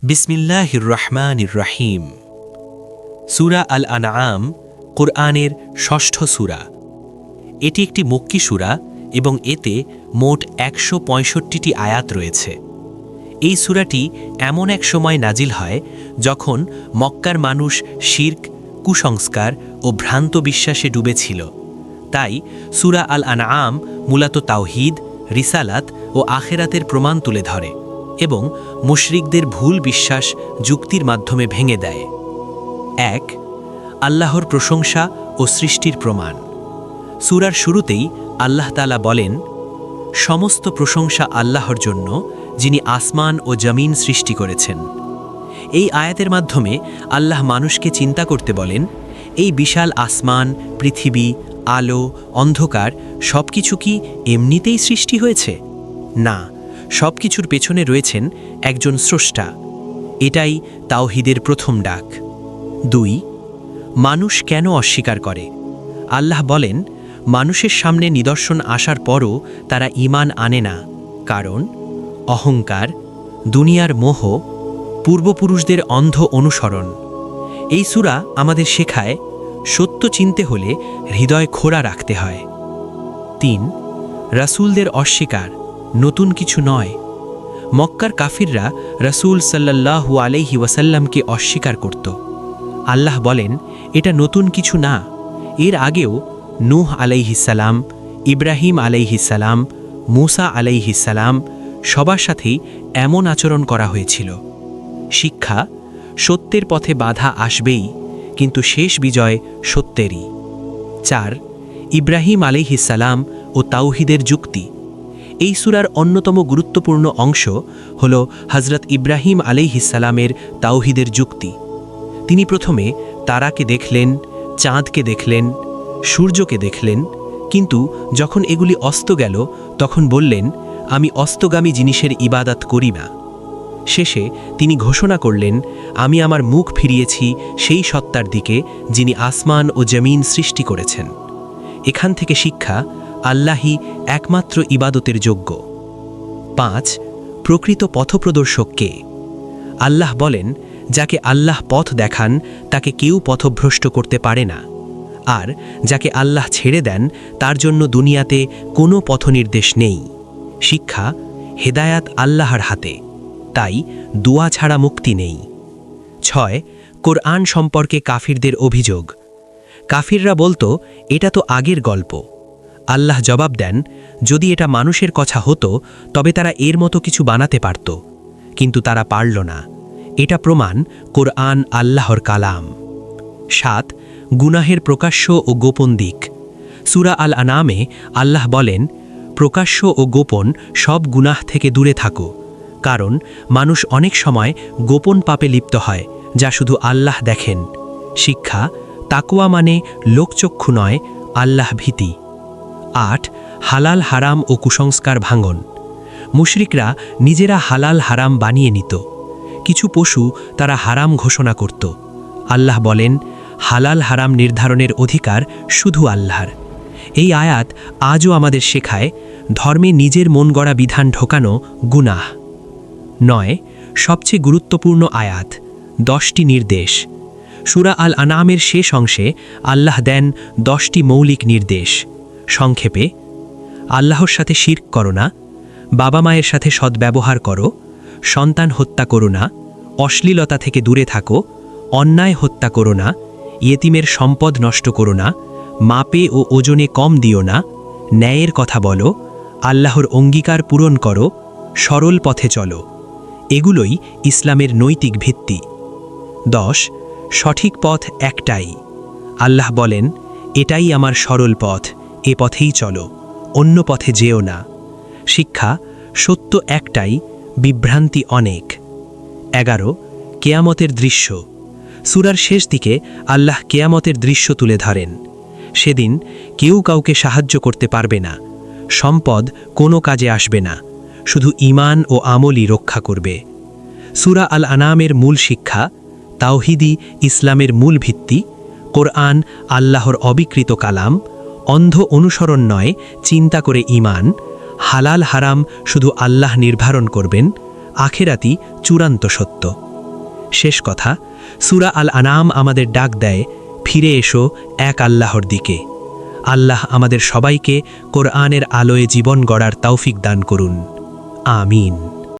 বিসমিল্লাহির রহমানির রহিম। সূরা আল আনআম কুরআনের ষষ্ঠ সূরা। এটি একটি মক্কি সূরা এবং এতে মোট ১৬৫টি আয়াত রয়েছে। এই সূরাটি এমন এক সময় নাজিল হয় যখন মক্কার মানুষ শিরক, কুসংস্কার ও ভ্রান্ত বিশ্বাসে ডুবেছিল। তাই সূরা আল আনআম মূলত তাওহীদ, রিসালাত ও আখিরাতের প্রমাণ তুলে ধরে এবং মুশরিকদের ভুল বিশ্বাস যুক্তির মাধ্যমে ভেঙে দেয়। ১. আল্লাহর প্রশংসা ও সৃষ্টির প্রমাণ। সূরার শুরুতেই আল্লাহ তাআলা বলেন, সমস্ত প্রশংসা আল্লাহর জন্য, যিনি আসমান ও জমিন সৃষ্টি করেছেন। এই আয়াতের মাধ্যমে আল্লাহ মানুষকে চিন্তা করতে বলেন, এই বিশাল আসমান, পৃথিবী, আলো, অন্ধকার সবকিছু কি এমনিতেই সৃষ্টি হয়েছে? না, সবকিছুর পেছনে রয়েছেন একজন স্রষ্টা। এটাই তাওহীদের প্রথম ডাক। ২. মানুষ কেন অস্বীকার করে? আল্লাহ বলেন, মানুষের সামনে নিদর্শন আসার পরও তারা ঈমান আনে না, কারণ অহংকার, দুনিয়ার মোহ, পূর্বপুরুষদের অন্ধ অনুসরণ। এই সূরা আমাদের শেখায়, সত্য চিনতে হলে হৃদয় খোলা রাখতে হয়। ৩. রাসূলদের অস্বীকার নতুন কিছু নয়। মক্কার কাফিররা রাসূল সাল্লাল্লাহু আলাইহি ওয়াসাল্লামকে অস্বীকার করত। আল্লাহ বলেন, এটা নতুন কিছু না। এর আগেও নূহ আলাইহিস সালাম, ইব্রাহিম আলাইহিস সালাম, মূসা আলাইহিস সালাম সবার সাথেই এমন আচরণ করা হয়েছিল। শিক্ষা: সত্যের পথে বাধা আসবেই, কিন্তু শেষ বিজয় সত্যেরই। ৪. ইব্রাহিম আলাইহিস সালাম ও তাওহীদের যুক্তি। এই সূরার অন্যতম গুরুত্বপূর্ণ অংশ হল হযরত ইব্রাহিম আলাইহিস সালামের তাওহীদের যুক্তি। তিনি প্রথমে তারাকে দেখলেন, চাঁদকে দেখলেন, সূর্যকে দেখলেন, কিন্তু যখন এগুলি অস্ত গেল তখন বললেন, আমি অস্তগামী জিনিসের ইবাদত করি না। শেষে তিনি ঘোষণা করলেন, আমি আমার মুখ ফিরিয়েছি সেই সত্তার দিকে যিনি আসমান ও জমিন সৃষ্টি করেছেন। এখান থেকে শিক্ষা: আল্লাহই একমাত্র ইবাদতের যোগ্য। ৫. প্রকৃত পথপ্রদর্শক কে? আল্লাহ বলেন, যাকে আল্লাহ পথ দেখান তাকে কেউ পথভ্রষ্ট করতে পারে না, আর যাকে আল্লাহ ছেড়ে দেন তার জন্য দুনিয়াতে কোনো পথনির্দেশ নেই। শিক্ষা: হেদায়াত আল্লাহর হাতে, তাই দোয়া ছাড়া মুক্তি নেই। ৬. কোরআন সম্পর্কে কাফিরদের অভিযোগ। কাফিররা বলতো, এটা তো আগের গল্প। আল্লাহ জবাব দেন, যদি এটা মানুষের কথা হতো তবে তারা এর মতো কিছু বানাতে পারত, কিন্তু তারা পারল না। এটা প্রমাণ কোরআন আল্লাহর কালাম। ৭. গুনাহের প্রকাশ্য ও গোপন দিক। সূরা আল আনআমে আল্লাহ বলেন, প্রকাশ্য ও গোপন সব গুনাহ থেকে দূরে থাকো, কারণ মানুষ অনেক সময় গোপন পাপে লিপ্ত হয়, যা শুধু আল্লাহ দেখেন। শিক্ষা: তাকওয়া মানে লোকচক্ষু নয়, আল্লাহ ভীতি। ৮. হালাল হারাম ও কুসংস্কার ভাঙন। মুশরিকরা নিজেরা হালাল হারাম বানিয়ে নিত। কিছু পশু তারা হারাম ঘোষণা করত। আল্লাহ বলেন, হালাল হারাম নির্ধারণের অধিকার শুধু আল্লাহর। এই আয়াত আজও আমাদের শেখায়, ধর্মে নিজের মন গড়া বিধান ঢোকানো গুনাহ। ৯. সবচেয়ে গুরুত্বপূর্ণ আয়াত, 10টি নির্দেশ। সূরা আল আনআমের শেষ অংশে আল্লাহ দেন 10টি মৌলিক নির্দেশ। সংক্ষেপে: আল্লাহর সাথে শিরক করো না, বাবা মায়ের সাথে সদ্ব্যবহার করো, সন্তান হত্যা করো না, অশ্লীলতা থেকে দূরে থাকো, অন্যায় হত্যা করো না, ইয়েতিমের সম্পদ নষ্ট করো না, মাপে ও ওজনে কম দিও না, ন্যায়ের কথা বলো, আল্লাহর অঙ্গীকার পূরণ করো, সরল পথে চলো। এগুলোই ইসলামের নৈতিক ভিত্তি। ১০. সঠিক পথ একটাই। আল্লাহ বলেন, এটাই আমার সরল পথ, এ পথেই চলো, অন্য পথে যেও না। শিক্ষা: সত্য একটাই, বিভ্রান্তি অনেক। ১১. কেয়ামতের দৃশ্য। সূরার শেষ দিকে আল্লাহ কেয়ামতের দৃশ্য তুলে ধরেন। সেদিন কেউ কাউকে সাহায্য করতে পারবে না, সম্পদ কোনো কাজে আসবে না, শুধু ঈমান ও আমলই রক্ষা করবে। সূরা আল আনআমের মূল শিক্ষা: তাওহীদই ইসলামের মূল ভিত্তি, কোরআন আল্লাহর অবিকৃত কালাম, অন্ধ অনুসরণ নয়, চিন্তা করে ঈমান, হালাল হারাম শুধু আল্লাহ নির্ধারণ করবেন, আখিরাতই চূড়ান্ত সত্য। শেষ কথা, সূরা আল আনাম আমাদের ডাক দেয়, ফিরে এসো এক আল্লাহর দিকে। আল্লাহ আমাদের সবাইকে কোরআনের আলোয় জীবন গড়ার তৌফিক দান করুন। আমিন।